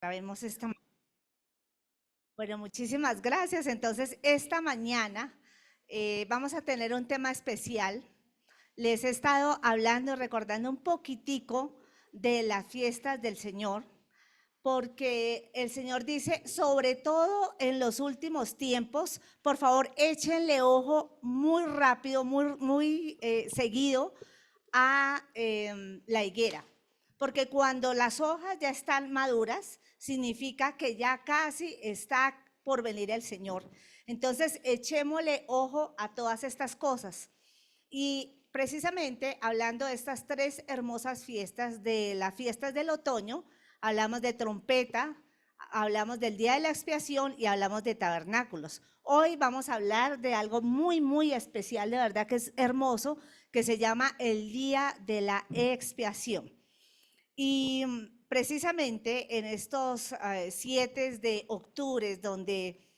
Vemos esta. Bueno, muchísimas gracias. Entonces, esta mañana vamos a tener un tema especial. Les he estado hablando, recordando un poquitico de las fiestas del Señor, porque el Señor dice, sobre todo en los últimos tiempos, por favor, échenle ojo muy rápido, muy seguido a la higuera, porque cuando las hojas ya están maduras, significa que ya casi está por venir el Señor. Entonces, echémosle ojo a todas estas cosas. Y precisamente hablando de estas tres hermosas fiestas, de las fiestas del otoño, hablamos de trompeta, hablamos del día de la expiación y hablamos de tabernáculos. Hoy vamos a hablar de algo muy especial, de verdad que es hermoso, que se llama el día de la expiación. Y precisamente en estos 7 de octubre, donde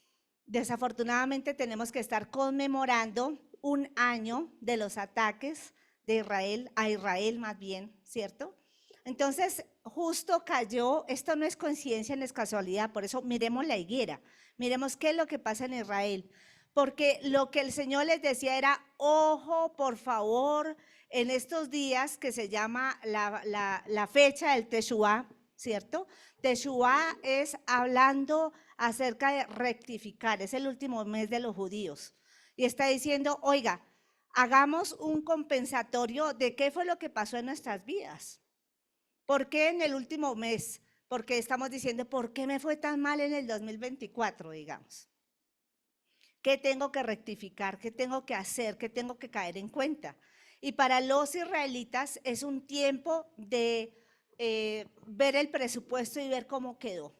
desafortunadamente tenemos que estar conmemorando un año de los ataques de Israel, a Israel más bien, ¿cierto? Entonces, justo cayó, esto no es coincidencia ni es casualidad, por eso miremos la higuera, miremos qué es lo que pasa en Israel, porque lo que el Señor les decía era, ojo, por favor, en estos días que se llama la fecha del Teshuvá, ¿cierto? Teshuvá es hablando acerca de rectificar, es el último mes de los judíos. Y está diciendo, oiga, hagamos un compensatorio de qué fue lo que pasó en nuestras vidas. ¿Por qué en el último mes? Porque estamos diciendo, ¿por qué me fue tan mal en el 2024, digamos? ¿Qué tengo que rectificar? ¿Qué tengo que hacer? ¿Qué tengo que caer en cuenta? Y para los israelitas es un tiempo de ver el presupuesto y ver cómo quedó.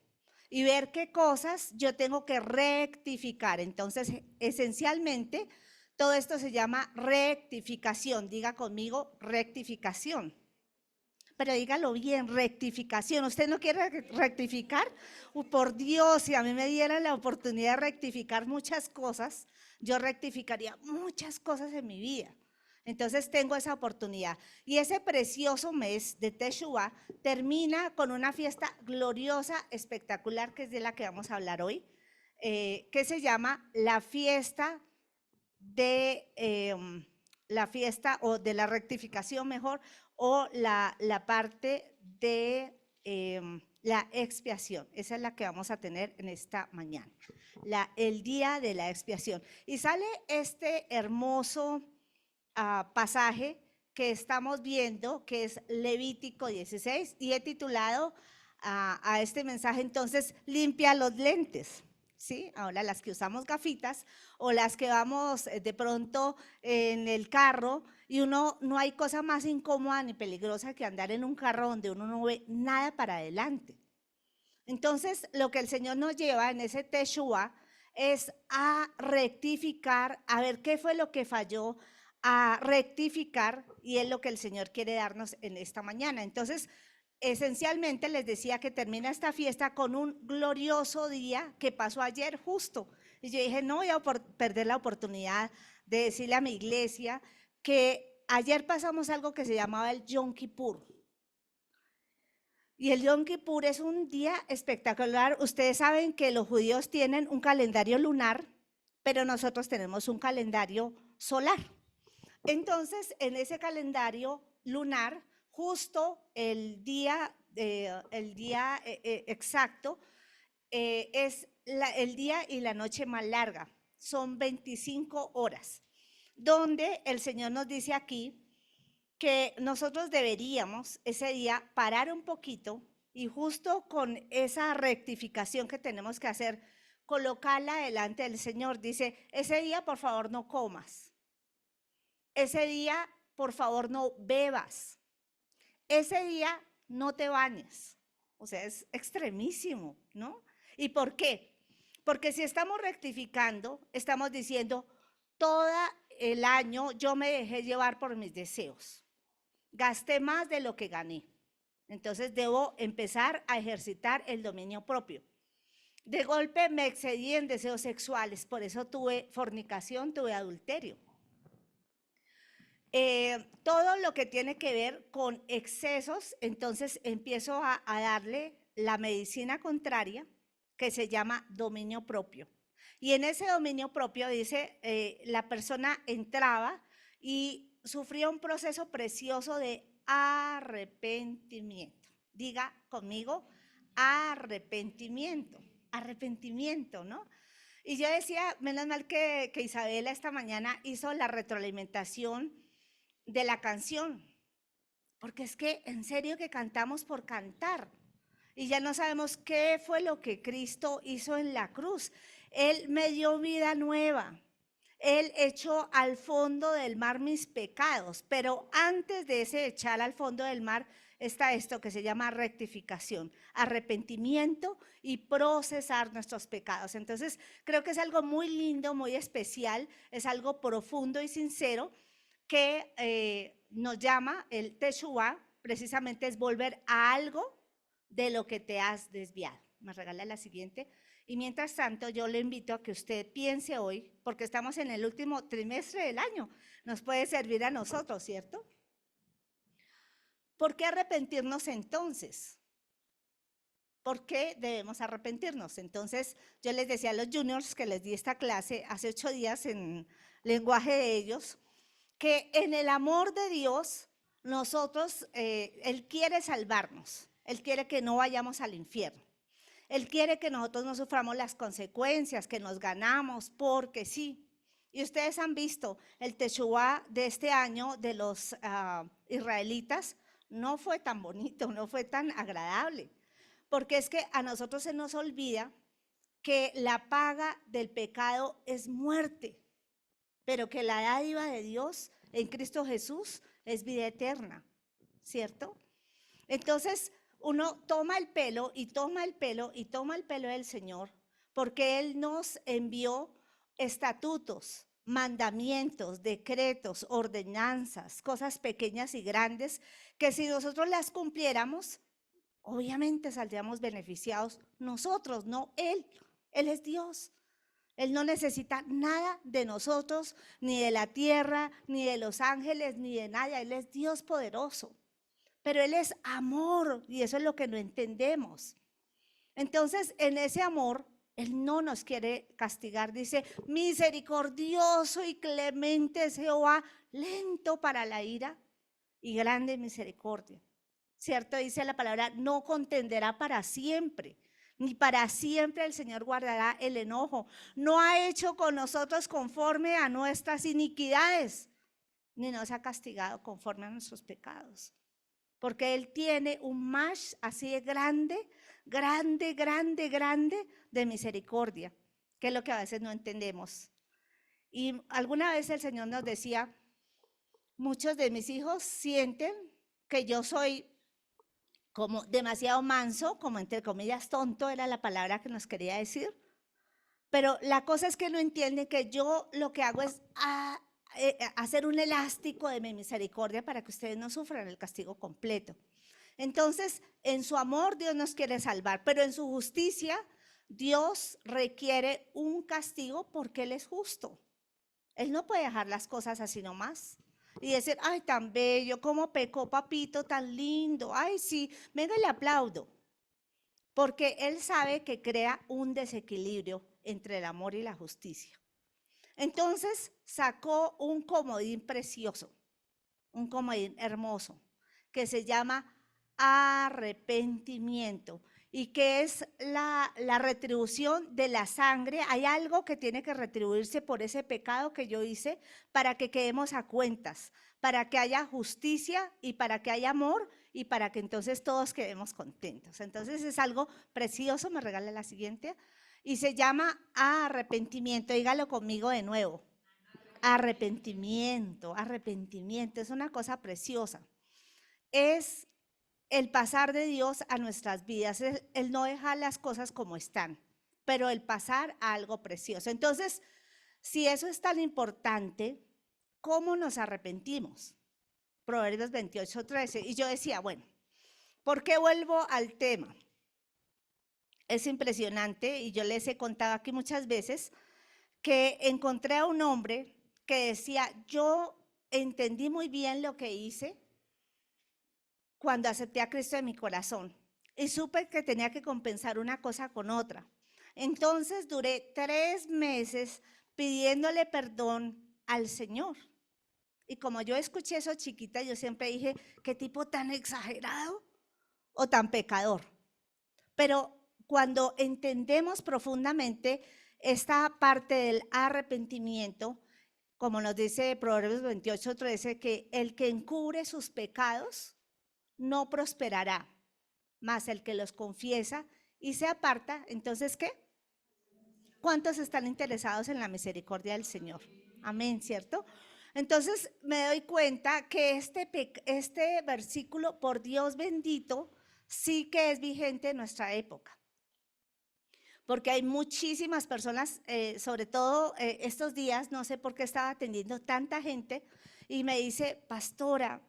Y ver qué cosas yo tengo que rectificar. Entonces, esencialmente, todo esto se llama rectificación. Diga conmigo, rectificación. Pero dígalo bien, rectificación. ¿Usted no quiere rectificar? Por Dios, si a mí me dieran la oportunidad de rectificar muchas cosas, yo rectificaría muchas cosas en mi vida. Entonces tengo esa oportunidad. Y ese precioso mes de Teshuvah termina con una fiesta gloriosa, espectacular, que es de la que vamos a hablar hoy, que se llama la fiesta o de la rectificación mejor, o la parte de la expiación. Esa es la que vamos a tener en esta mañana, el día de la expiación. Y sale este hermoso pasaje que estamos viendo, que es Levítico 16, y he titulado a este mensaje entonces, limpia los lentes. ¿Sí? Ahora las que usamos gafitas o las que vamos de pronto en el carro y uno no hay cosa más incómoda ni peligrosa que andar en un carro donde uno no ve nada para adelante. Entonces, lo que el Señor nos lleva en ese Teshuvah es a rectificar, a ver qué fue lo que falló, a rectificar, y es lo que el Señor quiere darnos en esta mañana. Entonces, esencialmente les decía que termina esta fiesta con un glorioso día que pasó ayer justo. Y yo dije, no voy a perder la oportunidad de decirle a mi iglesia que ayer pasamos algo que se llamaba el Yom Kippur. Y el Yom Kippur es un día espectacular. Ustedes saben que los judíos tienen un calendario lunar, pero nosotros tenemos un calendario solar. Entonces, en ese calendario lunar, justo el día exacto es el día y la noche más larga. Son 25 horas, donde el Señor nos dice aquí que nosotros deberíamos ese día parar un poquito y justo con esa rectificación que tenemos que hacer, colocarla delante del Señor. Dice, ese día por favor no comas, ese día por favor no bebas, ese día no te bañes. O sea, es extremísimo, ¿no? ¿Y por qué? Porque si estamos rectificando, estamos diciendo, todo el año yo me dejé llevar por mis deseos. Gasté más de lo que gané. Entonces debo empezar a ejercitar el dominio propio. De golpe me excedí en deseos sexuales, por eso tuve fornicación, tuve adulterio. Todo lo que tiene que ver con excesos, entonces empiezo a darle la medicina contraria que se llama dominio propio. Y en ese dominio propio, dice, la persona entraba y sufría un proceso precioso de arrepentimiento. Diga conmigo, arrepentimiento, arrepentimiento, ¿no? Y yo decía, menos mal que Isabela esta mañana hizo la retroalimentación de la canción, porque es que en serio que cantamos por cantar y ya no sabemos qué fue lo que Cristo hizo en la cruz. Él me dio vida nueva. Él echó al fondo del mar mis pecados, pero antes de ese echar al fondo del mar está esto que se llama rectificación, arrepentimiento y procesar nuestros pecados. Entonces, creo que es algo muy lindo, muy especial, es algo profundo y sincero que nos llama el Teshuvá, precisamente es volver a algo de lo que te has desviado. Me regala la siguiente. Y mientras tanto, yo le invito a que usted piense hoy, porque estamos en el último trimestre del año, nos puede servir a nosotros, ¿cierto? ¿Por qué arrepentirnos entonces? ¿Por qué debemos arrepentirnos? Entonces, yo les decía a los juniors que les di esta clase hace 8 días en lenguaje de ellos, que en el amor de Dios, nosotros, Él quiere salvarnos, Él quiere que no vayamos al infierno. Él quiere que nosotros no suframos las consecuencias, que nos ganamos, porque sí. Y ustedes han visto el Teshuvá de este año de los israelitas, no fue tan bonito, no fue tan agradable, porque es que a nosotros se nos olvida que la paga del pecado es muerte, pero que la dádiva de Dios en Cristo Jesús es vida eterna, ¿cierto? Entonces, uno toma el pelo y toma el pelo y toma el pelo del Señor, porque Él nos envió estatutos, mandamientos, decretos, ordenanzas, cosas pequeñas y grandes, que si nosotros las cumpliéramos, obviamente saldríamos beneficiados nosotros, no Él. Él es Dios. Él no necesita nada de nosotros, ni de la tierra, ni de los ángeles, ni de nada. Él es Dios poderoso. Pero Él es amor y eso es lo que no entendemos. Entonces, en ese amor, Él no nos quiere castigar. Dice, misericordioso y clemente es Jehová, lento para la ira y grande misericordia. ¿Cierto? Dice la palabra, no contenderá para siempre, ni para siempre el Señor guardará el enojo. No ha hecho con nosotros conforme a nuestras iniquidades, ni nos ha castigado conforme a nuestros pecados. Porque Él tiene un mash así de grande, grande, grande, grande de misericordia, que es lo que a veces no entendemos. Y alguna vez el Señor nos decía, muchos de mis hijos sienten que yo soy como demasiado manso, como entre comillas tonto, era la palabra que nos quería decir. Pero la cosa es que no entienden que yo lo que hago es hacer un elástico de mi misericordia para que ustedes no sufran el castigo completo. Entonces, en su amor Dios nos quiere salvar, pero en su justicia Dios requiere un castigo porque Él es justo. Él no puede dejar las cosas así nomás y decir, ay, tan bello, cómo pecó papito, tan lindo, ay, sí, venga y le aplaudo. Porque Él sabe que crea un desequilibrio entre el amor y la justicia. Entonces sacó un comodín precioso, un comodín hermoso, que se llama arrepentimiento y que es la retribución de la sangre. Hay algo que tiene que retribuirse por ese pecado que yo hice para que quedemos a cuentas, para que haya justicia y para que haya amor y para que entonces todos quedemos contentos. Entonces es algo precioso, me regala la siguiente, y se llama arrepentimiento. Dígalo conmigo de nuevo. Arrepentimiento, arrepentimiento, es una cosa preciosa. Es el pasar de Dios a nuestras vidas, es el no dejar las cosas como están, pero el pasar a algo precioso. Entonces, si eso es tan importante, ¿cómo nos arrepentimos? Proverbios 28:13. Y yo decía, bueno, ¿por qué vuelvo al tema? Es impresionante y yo les he contado aquí muchas veces que encontré a un hombre que decía, yo entendí muy bien lo que hice cuando acepté a Cristo en mi corazón. y supe que tenía que compensar una cosa con otra. Entonces duré 3 meses pidiéndole perdón al Señor. Y como yo escuché eso chiquita, yo siempre dije, qué tipo tan exagerado o tan pecador. Pero cuando entendemos profundamente esta parte del arrepentimiento, como nos dice Proverbios 28:13, que el que encubre sus pecados no prosperará, mas el que los confiesa y se aparta, entonces ¿qué? ¿Cuántos están interesados en la misericordia del Señor? Amén, ¿cierto? Entonces me doy cuenta que este versículo, por Dios bendito, sí que es vigente en nuestra época. Porque hay muchísimas personas, sobre todo estos días, no sé por qué estaba atendiendo tanta gente, y me dice, pastora,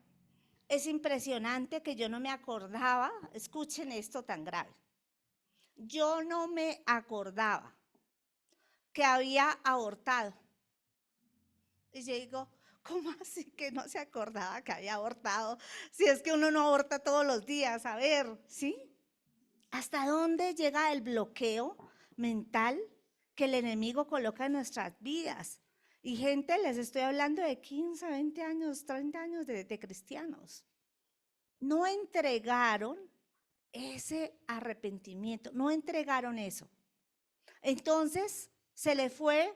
es impresionante que yo no me acordaba, escuchen esto tan grave, yo no me acordaba que había abortado. Y yo digo, ¿cómo así que no se acordaba que había abortado? Si es que uno no aborta todos los días, a ver, ¿sí? ¿Hasta dónde llega el bloqueo mental que el enemigo coloca en nuestras vidas? Y gente, les estoy hablando de 15, 20 años, 30 años de cristianos. No entregaron ese arrepentimiento, no entregaron eso. Entonces se le fue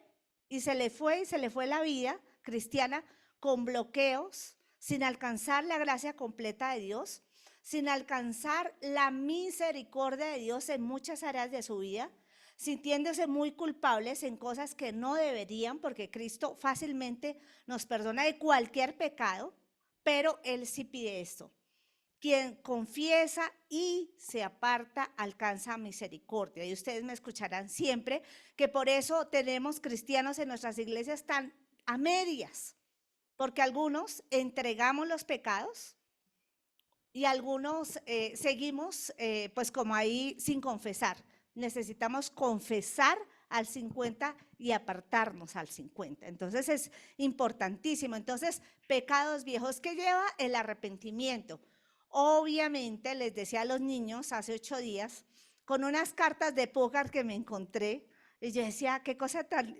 y se le fue y se le fue la vida cristiana con bloqueos, sin alcanzar la gracia completa de Dios, sin alcanzar la misericordia de Dios en muchas áreas de su vida, sintiéndose muy culpables en cosas que no deberían, porque Cristo fácilmente nos perdona de cualquier pecado, pero Él sí pide esto. Quien confiesa y se aparta alcanza misericordia. Y ustedes me escucharán siempre que por eso tenemos cristianos en nuestras iglesias tan a medias, porque algunos entregamos los pecados y algunos seguimos pues como ahí sin confesar. Necesitamos confesar al 50 y apartarnos al 50. Entonces es importantísimo. Entonces, pecados viejos que lleva el arrepentimiento. Obviamente, les decía a los niños hace 8 días, con unas cartas de póker que me encontré, y yo decía, qué cosa tan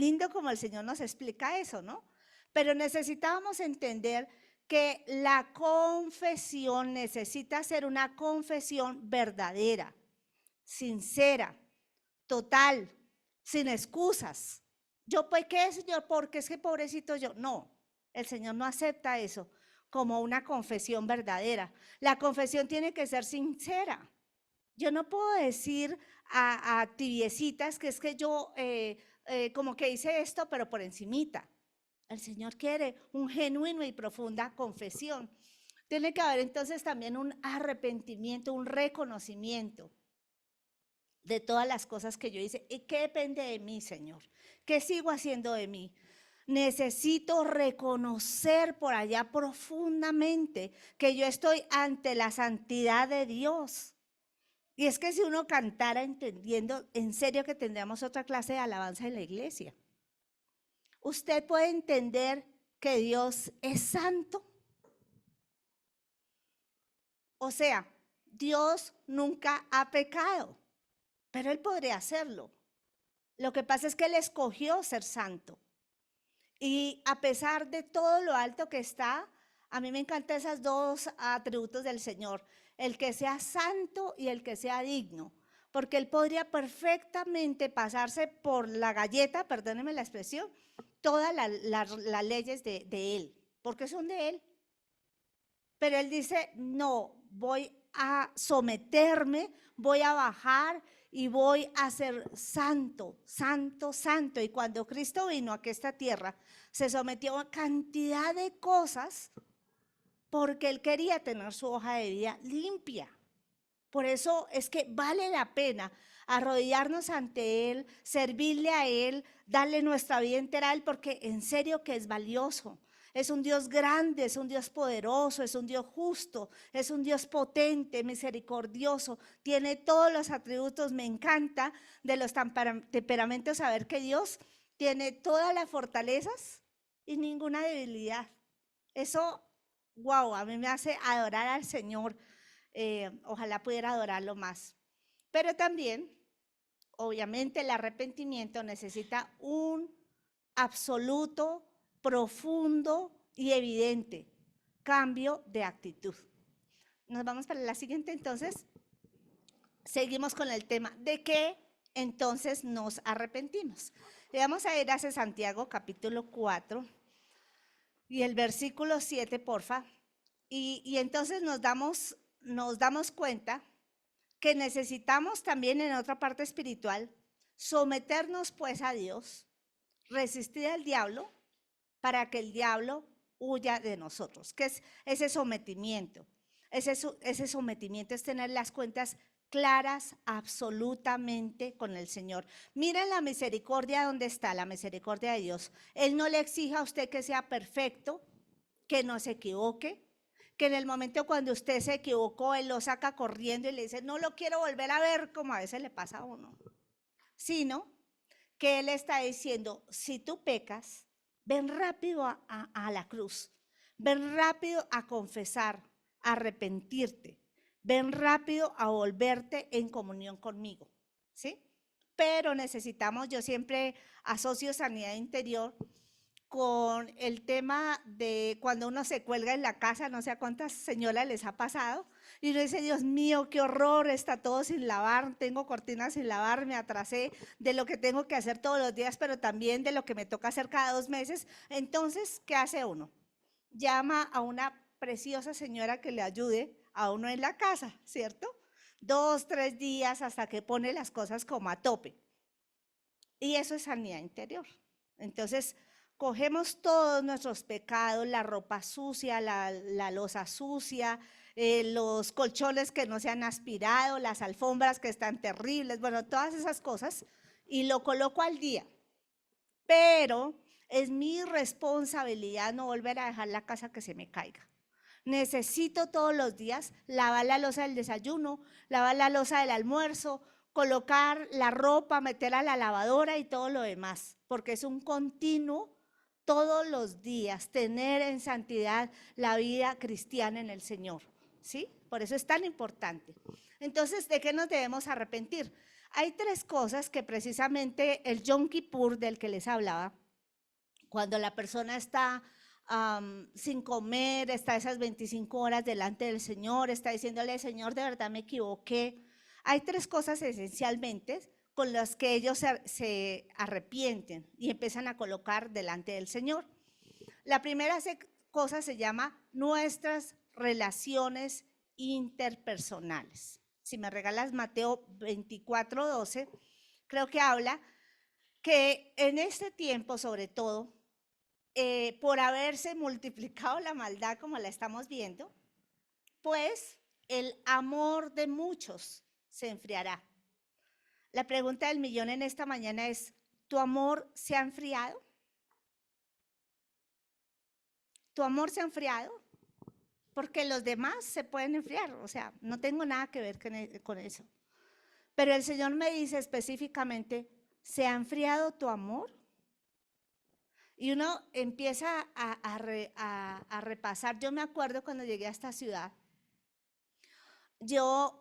lindo como el Señor nos explica eso, ¿no? Pero necesitábamos entender que la confesión necesita ser una confesión verdadera, sincera, total, sin excusas. Yo, pues, ¿qué, Señor? Porque es que pobrecito yo. No, el Señor no acepta eso como una confesión verdadera. La confesión tiene que ser sincera. Yo no puedo decir a tibiecitas que es que yo como que hice esto, pero por encimita. El Señor quiere un genuino y profunda confesión. Tiene que haber entonces también un arrepentimiento, un reconocimiento de todas las cosas que yo hice. ¿Y qué depende de mí, Señor? ¿Qué sigo haciendo de mí? Necesito reconocer por allá profundamente que yo estoy ante la santidad de Dios. Y es que si uno cantara entendiendo, en serio que tendríamos otra clase de alabanza en la iglesia. Usted puede entender que Dios es santo. O sea, Dios nunca ha pecado, pero Él podría hacerlo. Lo que pasa es que Él escogió ser santo. Y a pesar de todo lo alto que está, a mí me encantan esos dos atributos del Señor, el que sea santo y el que sea digno, porque Él podría perfectamente pasarse por la galleta, perdónenme la expresión, todas las leyes de Él, porque son de Él. Pero Él dice, no, voy a someterme, voy a bajar y voy a ser santo, santo, santo. Y cuando Cristo vino a esta tierra, se sometió a cantidad de cosas porque Él quería tener su hoja de vida limpia. Por eso es que vale la pena arrodillarnos ante Él, servirle a Él, darle nuestra vida entera a Él, porque en serio que es valioso. Es un Dios grande, es un Dios poderoso, es un Dios justo, es un Dios potente, misericordioso, tiene todos los atributos. Me encanta de los temperamentos saber que Dios tiene todas las fortalezas y ninguna debilidad. Eso, wow, a mí me hace adorar al Señor. ojalá pudiera adorarlo más. Pero también, obviamente, el arrepentimiento necesita un absoluto, profundo y evidente cambio de actitud. Nos vamos para la siguiente, entonces. Seguimos con el tema de qué entonces nos arrepentimos. Y vamos a ir hacia Santiago capítulo 4 y el versículo 7, porfa. Y entonces nos damos cuenta que necesitamos también en otra parte espiritual someternos pues a Dios, resistir al diablo para que el diablo huya de nosotros. ¿Qué es ese sometimiento? Ese sometimiento es tener las cuentas claras absolutamente con el Señor. Miren la misericordia, donde está la misericordia de Dios. Él no le exige a usted que sea perfecto, que no se equivoque, que en el momento cuando usted se equivocó, Él lo saca corriendo y le dice, no lo quiero volver a ver, como a veces le pasa a uno, sino que Él está diciendo, si tú pecas, ven rápido a la cruz, ven rápido a confesar, a arrepentirte, ven rápido a volverte en comunión conmigo, ¿sí? Pero necesitamos, yo siempre asocio sanidad interior con el tema de cuando uno se cuelga en la casa, no sé a cuántas señoras les ha pasado, y uno dice, Dios mío, qué horror, está todo sin lavar, tengo cortinas sin lavar, me atrasé de lo que tengo que hacer todos los días, pero también de lo que me toca hacer cada 2 meses. Entonces, ¿qué hace uno? Llama a una preciosa señora que le ayude a uno en la casa, ¿cierto? 2, 3 días hasta que pone las cosas como a tope. Y eso es sanidad interior. Entonces, cogemos todos nuestros pecados, la ropa sucia, la loza sucia, los colchones que no se han aspirado, las alfombras que están terribles, bueno, todas esas cosas, y lo coloco al día. Pero es mi responsabilidad no volver a dejar la casa que se me caiga. Necesito todos los días lavar la loza del desayuno, lavar la loza del almuerzo, colocar la ropa, meterla a la lavadora y todo lo demás, porque es un continuo todos los días tener en santidad la vida cristiana en el Señor, ¿sí? Por eso es tan importante. Entonces, ¿de qué nos debemos arrepentir? Hay 3 cosas que precisamente el Yom Kippur del que les hablaba, cuando la persona está sin comer, está esas 25 horas delante del Señor, está diciéndole, Señor, de verdad me equivoqué. Hay 3 cosas esencialmente con las que ellos se arrepienten y empiezan a colocar delante del Señor. La primera cosa se llama nuestras relaciones interpersonales. Si me regalas Mateo 24:12, creo que habla que en este tiempo, sobre todo, por haberse multiplicado la maldad como la estamos viendo, pues el amor de muchos se enfriará. La pregunta del millón en esta mañana es, ¿tu amor se ha enfriado? ¿Tu amor se ha enfriado? Porque los demás se pueden enfriar, o sea, no tengo nada que ver con eso. Pero el Señor me dice específicamente, ¿se ha enfriado tu amor? Y uno empieza a repasar. Yo me acuerdo cuando llegué a esta ciudad, yo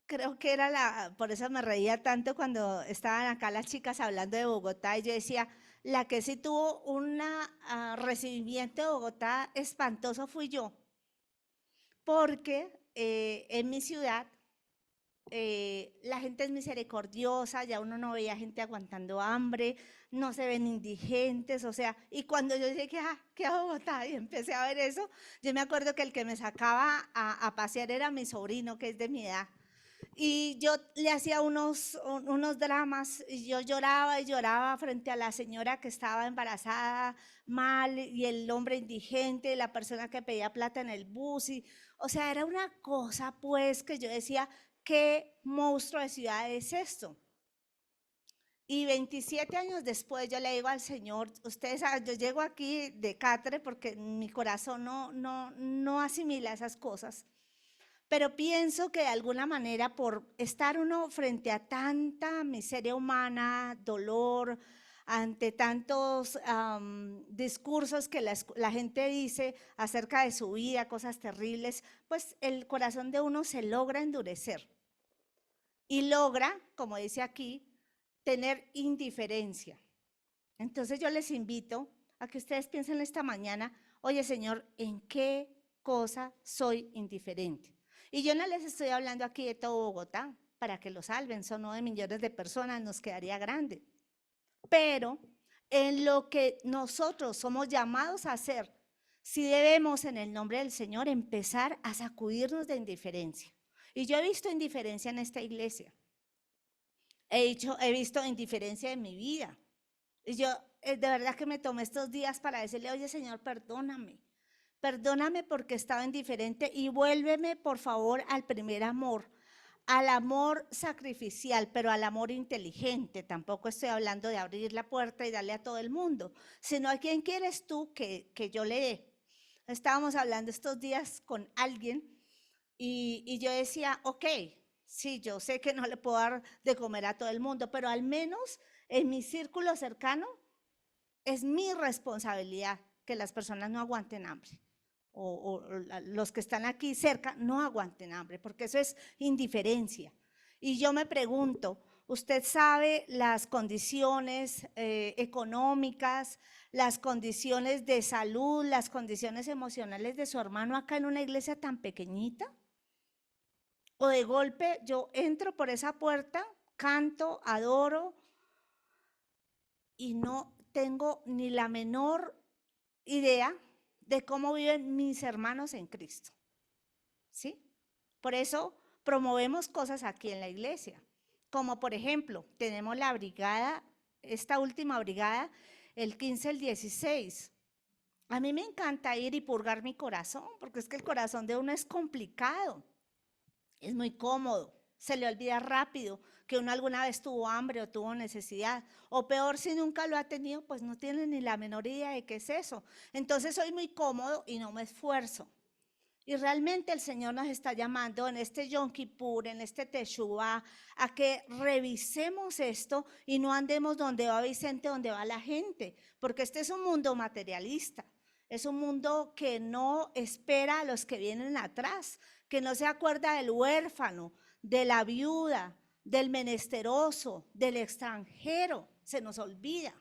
creo que era por eso me reía tanto cuando estaban acá las chicas hablando de Bogotá y yo decía, la que sí tuvo un recibimiento de Bogotá espantoso fui yo, porque en mi ciudad la gente es misericordiosa, ya uno no veía gente aguantando hambre, no se ven indigentes, o sea, y cuando yo llegué a Bogotá y empecé a ver eso, yo me acuerdo que el que me sacaba a pasear era mi sobrino, que es de mi edad, y yo le hacía unos dramas, y yo lloraba y lloraba frente a la señora que estaba embarazada mal, y el hombre indigente, la persona que pedía plata en el bus, y, o sea, era una cosa pues que yo decía, ¿qué monstruo de ciudad es esto? Y 27 años después yo le digo al Señor, ustedes saben, yo llego aquí de catre porque mi corazón no asimila esas cosas, pero pienso que de alguna manera por estar uno frente a tanta miseria humana, dolor, ante tantos discursos que la gente dice acerca de su vida, cosas terribles, pues el corazón de uno se logra endurecer y logra, como dice aquí, tener indiferencia. Entonces yo les invito a que ustedes piensen esta mañana, oye Señor, ¿en qué cosa soy indiferente? Y yo no les estoy hablando aquí de todo Bogotá, para que lo salven, son 9 millones de personas, nos quedaría grande. Pero en lo que nosotros somos llamados a hacer, si debemos en el nombre del Señor empezar a sacudirnos de indiferencia. Y yo he visto indiferencia en esta iglesia, he visto indiferencia en mi vida. Y yo de verdad que me tomé estos días para decirle, oye Señor, perdóname. Perdóname porque estaba indiferente y vuélveme por favor al primer amor, al amor sacrificial, pero al amor inteligente. Tampoco estoy hablando de abrir la puerta y darle a todo el mundo, sino a quién quieres tú que yo le dé. Estábamos hablando estos días con alguien y yo decía, ok, sí, yo sé que no le puedo dar de comer a todo el mundo, pero al menos en mi círculo cercano es mi responsabilidad que las personas no aguanten hambre. O los que están aquí cerca no aguanten hambre, porque eso es indiferencia. Y yo me pregunto, ¿usted sabe las condiciones económicas, las condiciones de salud, las condiciones emocionales de su hermano acá en una iglesia tan pequeñita? O de golpe yo entro por esa puerta, canto, adoro y no tengo ni la menor idea de cómo viven mis hermanos en Cristo. ¿Sí? Por eso promovemos cosas aquí en la iglesia, como por ejemplo, tenemos la brigada, esta última brigada, el 15, el 16. A mí me encanta ir y purgar mi corazón, porque es que el corazón de uno es complicado, es muy cómodo, se le olvida rápido que uno alguna vez tuvo hambre o tuvo necesidad, o peor, si nunca lo ha tenido, pues no tiene ni la menor idea de qué es eso. Entonces soy muy cómodo y no me esfuerzo. Y realmente el Señor nos está llamando en este Yom Kippur, en este Teshuvah, a que revisemos esto y no andemos donde va Vicente, donde va la gente, porque este es un mundo materialista, es un mundo que no espera a los que vienen atrás, que no se acuerda del huérfano, de la viuda, del menesteroso, del extranjero, se nos olvida.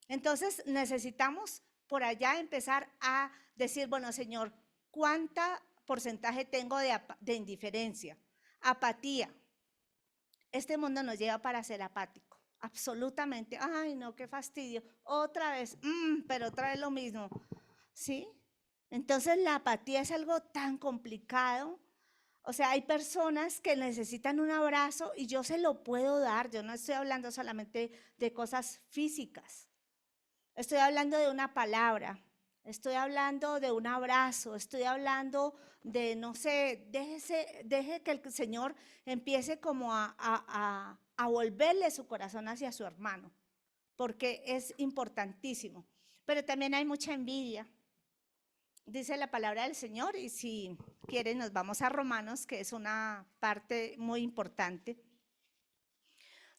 Entonces necesitamos por allá empezar a decir, bueno, Señor, ¿cuánto porcentaje tengo de indiferencia? Apatía. Este mundo nos lleva para ser apático, absolutamente. Ay, no, qué fastidio. Otra vez, pero otra vez lo mismo. ¿Sí? Entonces la apatía es algo tan complicado. O sea, hay personas que necesitan un abrazo y yo se lo puedo dar. Yo no estoy hablando solamente de cosas físicas. Estoy hablando de una palabra, estoy hablando de un abrazo, estoy hablando de, no sé, deje que el Señor empiece como a volverle su corazón hacia su hermano, porque es importantísimo. Pero también hay mucha envidia, dice la palabra del Señor, y si quieren nos vamos a Romanos, que es una parte muy importante,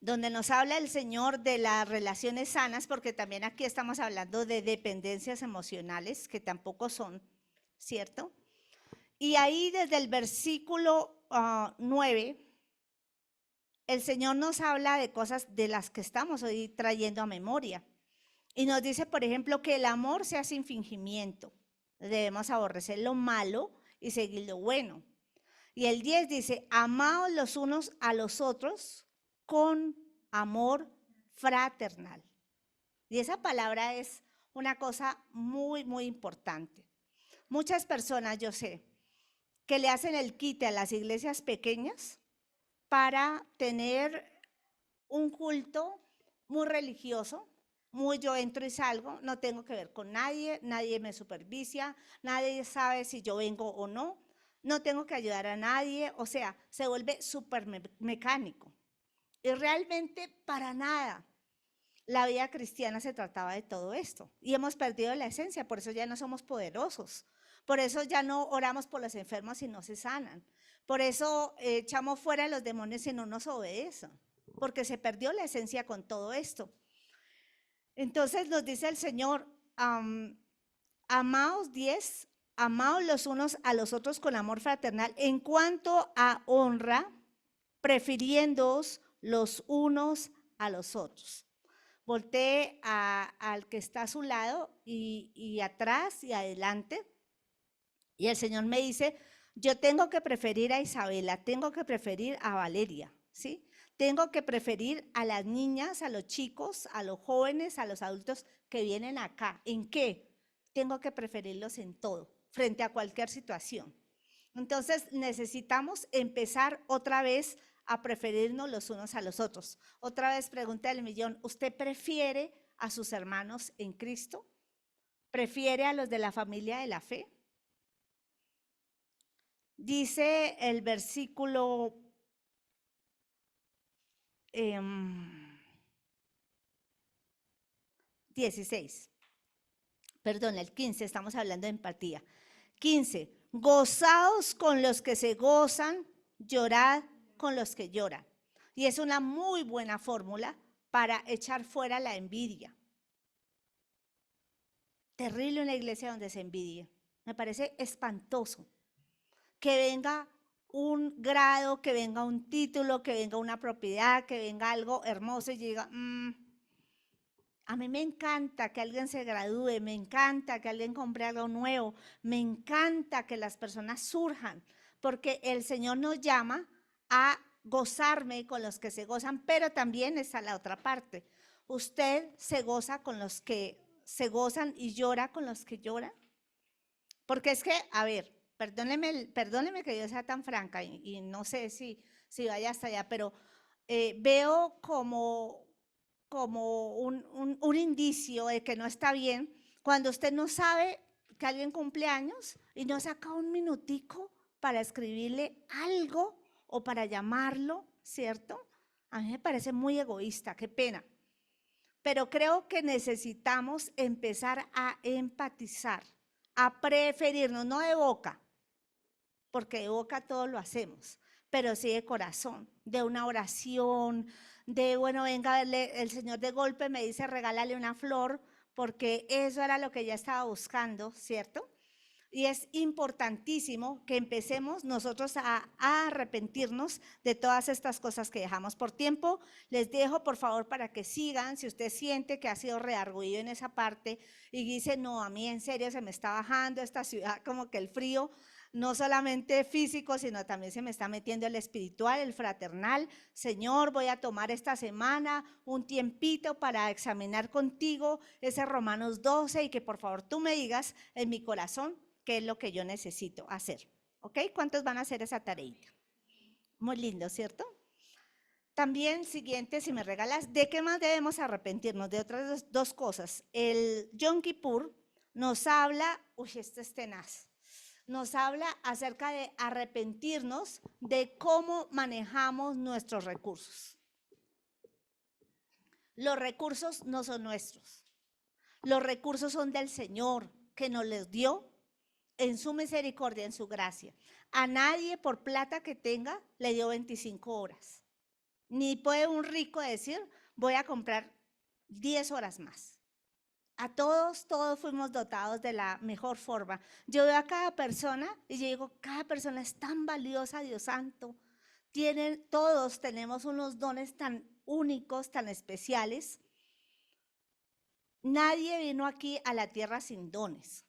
donde nos habla el Señor de las relaciones sanas, porque también aquí estamos hablando de dependencias emocionales, que tampoco son, ¿cierto? Y ahí desde el versículo 9, el Señor nos habla de cosas de las que estamos hoy trayendo a memoria. Y nos dice, por ejemplo, que el amor sea sin fingimiento. Debemos aborrecer lo malo y seguir lo bueno. Y el 10 dice, amaos los unos a los otros con amor fraternal. Y esa palabra es una cosa muy, muy importante. Muchas personas, yo sé, que le hacen el quite a las iglesias pequeñas para tener un culto muy religioso, muy yo entro y salgo, no tengo que ver con nadie, nadie me supervisa, nadie sabe si yo vengo o no, no tengo que ayudar a nadie, o sea, se vuelve súper mecánico. Y realmente para nada la vida cristiana se trataba de todo esto. Y hemos perdido la esencia, por eso ya no somos poderosos. Por eso ya no oramos por los enfermos y no se sanan. Por eso echamos fuera a los demonios y no nos obedecen. Porque se perdió la esencia con todo esto. Entonces nos dice el Señor, amaos 10, amaos los unos a los otros con amor fraternal, en cuanto a honra, prefiriéndoos los unos a los otros. Voltee al que está a su lado y atrás y adelante. Y el Señor me dice, yo tengo que preferir a Isabela, tengo que preferir a Valeria, ¿sí? Tengo que preferir a las niñas, a los chicos, a los jóvenes, a los adultos que vienen acá. ¿En qué? Tengo que preferirlos en todo, frente a cualquier situación. Entonces necesitamos empezar otra vez a preferirnos los unos a los otros. Otra vez pregunta del millón, ¿usted prefiere a sus hermanos en Cristo? ¿Prefiere a los de la familia de la fe? Dice el versículo 16, perdón, el 15, estamos hablando de empatía. 15, gozaos con los que se gozan, llorad con los que lloran. Y es una muy buena fórmula para echar fuera la envidia. Terrible una iglesia donde se envidia. Me parece espantoso que venga un grado, que venga un título, que venga una propiedad, que venga algo hermoso y diga, a mí me encanta que alguien se gradúe, me encanta que alguien compre algo nuevo, me encanta que las personas surjan, porque el Señor nos llama a gozarme con los que se gozan, pero también está la otra parte. ¿Usted se goza con los que se gozan y llora con los que lloran? Porque es que, a ver, perdóneme que yo sea tan franca y no sé si vaya hasta allá, pero veo como un indicio de que no está bien cuando usted no sabe que alguien cumple años y no saca un minutico para escribirle algo o para llamarlo, ¿cierto? A mí me parece muy egoísta, qué pena. Pero creo que necesitamos empezar a empatizar, a preferirnos, no de boca, porque de boca todo lo hacemos, pero sí de corazón, de una oración, de, bueno, venga, el Señor de golpe me dice, regálale una flor, porque eso era lo que ella estaba buscando, ¿cierto? Y es importantísimo que empecemos nosotros a arrepentirnos de todas estas cosas que dejamos. Por tiempo, les dejo por favor para que sigan. Si usted siente que ha sido redarguido en esa parte y dice, no, a mí en serio se me está bajando esta ciudad, como que el frío, no solamente físico, sino también se me está metiendo el espiritual, el fraternal. Señor, voy a tomar esta semana un tiempito para examinar contigo ese Romanos 12 y que por favor tú me digas en mi corazón qué es lo que yo necesito hacer. ¿Ok? ¿Cuántos van a hacer esa tareita? Muy lindo, ¿cierto? También, siguiente, si me regalas, ¿de qué más debemos arrepentirnos? De otras dos cosas. El Yom Kippur nos habla, uy, este es tenaz, nos habla acerca de arrepentirnos de cómo manejamos nuestros recursos. Los recursos no son nuestros. Los recursos son del Señor, que nos los dio en su misericordia, en su gracia. A nadie por plata que tenga le dio 25 horas. Ni puede un rico decir, voy a comprar 10 horas más. A todos fuimos dotados de la mejor forma. Yo veo a cada persona y yo digo, cada persona es tan valiosa, Dios santo. Todos tenemos unos dones tan únicos, tan especiales. Nadie vino aquí a la tierra sin dones.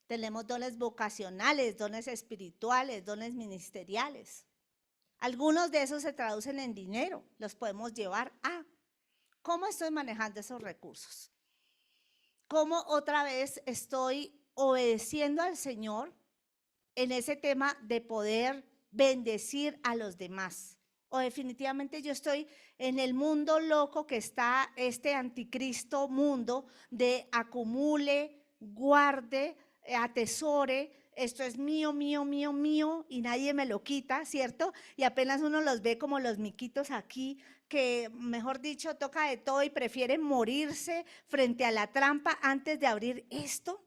Tenemos dones vocacionales, dones espirituales, dones ministeriales. Algunos de esos se traducen en dinero, los podemos llevar a. ¿Cómo estoy manejando esos recursos? ¿Cómo otra vez estoy obedeciendo al Señor en ese tema de poder bendecir a los demás? O definitivamente yo estoy en el mundo loco que está este anticristo mundo de acumule, guarde, atesore, esto es mío, mío, mío, mío y nadie me lo quita, ¿cierto? Y apenas uno los ve como los miquitos aquí, que mejor dicho toca de todo y prefieren morirse frente a la trampa antes de abrir esto.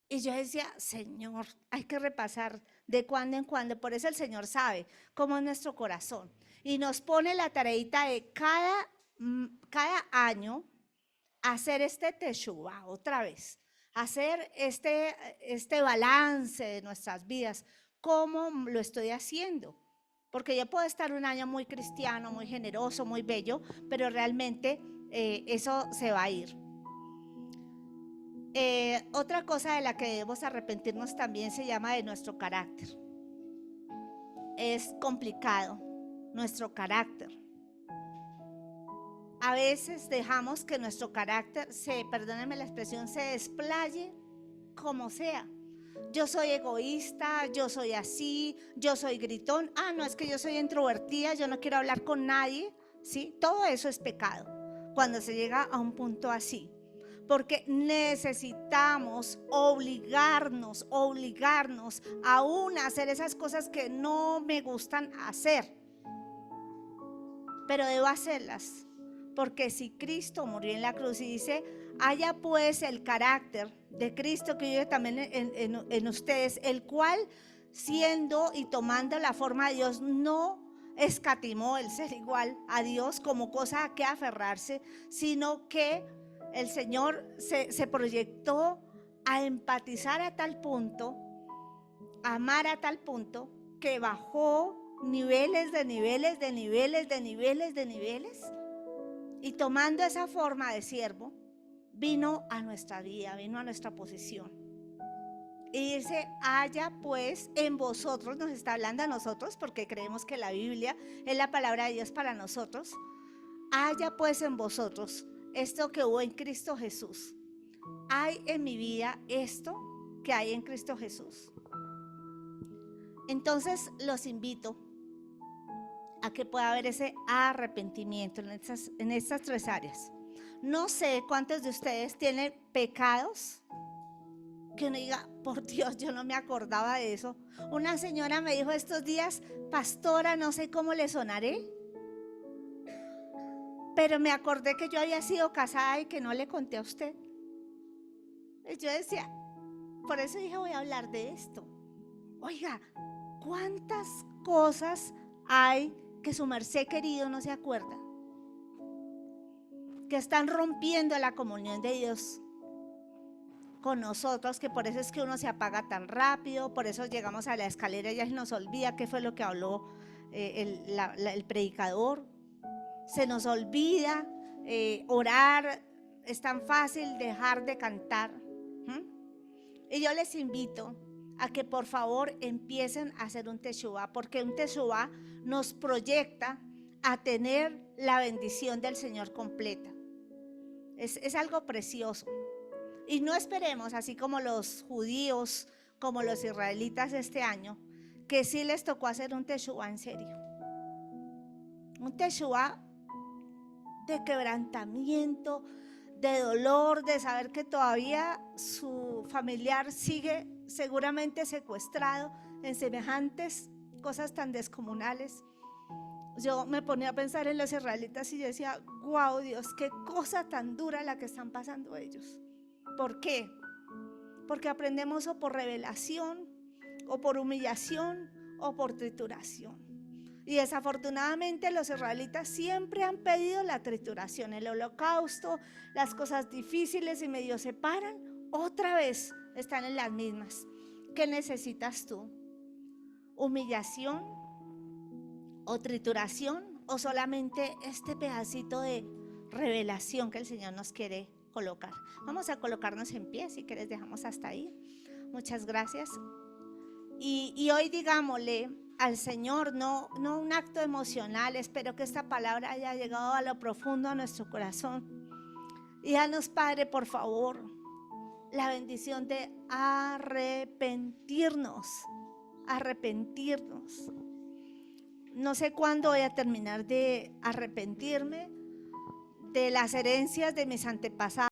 Y yo decía, Señor, hay que repasar de cuando en cuando, por eso el Señor sabe cómo es nuestro corazón y nos pone la tareita de cada cada año hacer este teshuvá otra vez, hacer este balance de nuestras vidas, cómo lo estoy haciendo. Porque yo puedo estar un año muy cristiano, muy generoso, muy bello, pero realmente eso se va a ir. Otra cosa de la que debemos arrepentirnos también se llama de nuestro carácter. Es complicado nuestro carácter. A veces dejamos que nuestro carácter perdónenme la expresión, se desplaye como sea. Yo soy egoísta, yo soy así, yo soy gritón. No, es que yo soy introvertida, yo no quiero hablar con nadie. ¿Sí? Todo eso es pecado cuando se llega a un punto así. Porque necesitamos obligarnos aún a hacer esas cosas que no me gustan hacer. Pero debo hacerlas. Porque si Cristo murió en la cruz y dice, haya pues el carácter de Cristo que vive también en ustedes, el cual siendo y tomando la forma de Dios, no escatimó el ser igual a Dios como cosa a que aferrarse, sino que el Señor se proyectó a empatizar a tal punto, a amar a tal punto, que bajó niveles de niveles de niveles de niveles de niveles, y tomando esa forma de siervo, vino a nuestra vida, vino a nuestra posición. Y dice, haya pues en vosotros, nos está hablando a nosotros porque creemos que la Biblia es la palabra de Dios para nosotros. Haya pues en vosotros esto que hubo en Cristo Jesús. Hay en mi vida esto que hay en Cristo Jesús. Entonces los invito a que pueda haber ese arrepentimiento en estas tres áreas. No sé cuántos de ustedes tienen pecados que uno diga, por Dios, yo no me acordaba de eso. Una señora me dijo estos días, pastora, no sé cómo le sonaré, pero me acordé que yo había sido casada y que no le conté a usted. Y yo decía, por eso dije, voy a hablar de esto. Oiga, ¿cuántas cosas hay que su merced querido no se acuerda? Que están rompiendo la comunión de Dios con nosotros, que por eso es que uno se apaga tan rápido, por eso llegamos a la escalera y ya se nos olvida qué fue lo que habló el predicador. Se nos olvida orar, es tan fácil dejar de cantar. Y yo les invito a que por favor empiecen a hacer un teshuvá, porque un teshuvá nos proyecta a tener la bendición del Señor completa. Es algo precioso. Y no esperemos, así como los judíos, como los israelitas este año, que sí les tocó hacer un teshuvá en serio. Un teshuvá de quebrantamiento, de dolor, de saber que todavía su familiar sigue seguramente secuestrado en semejantes cosas tan descomunales. Yo me ponía a pensar en los israelitas y yo decía, wow, Dios, qué cosa tan dura la que están pasando ellos. ¿Por qué? Porque aprendemos o por revelación, o por humillación, o por trituración. Y desafortunadamente los israelitas siempre han pedido la trituración, el holocausto, las cosas difíciles, y medio se paran, otra vez están en las mismas. ¿Qué necesitas tú? ¿Humillación o trituración, o solamente este pedacito de revelación que el Señor nos quiere colocar? Vamos a colocarnos en pie, si quieres dejamos hasta ahí. Muchas gracias. Y hoy digámosle al Señor, no un acto emocional, espero que esta palabra haya llegado a lo profundo de nuestro corazón. Y danos, Padre, por favor, la bendición de arrepentirnos. No sé cuándo voy a terminar de arrepentirme de las herencias de mis antepasados.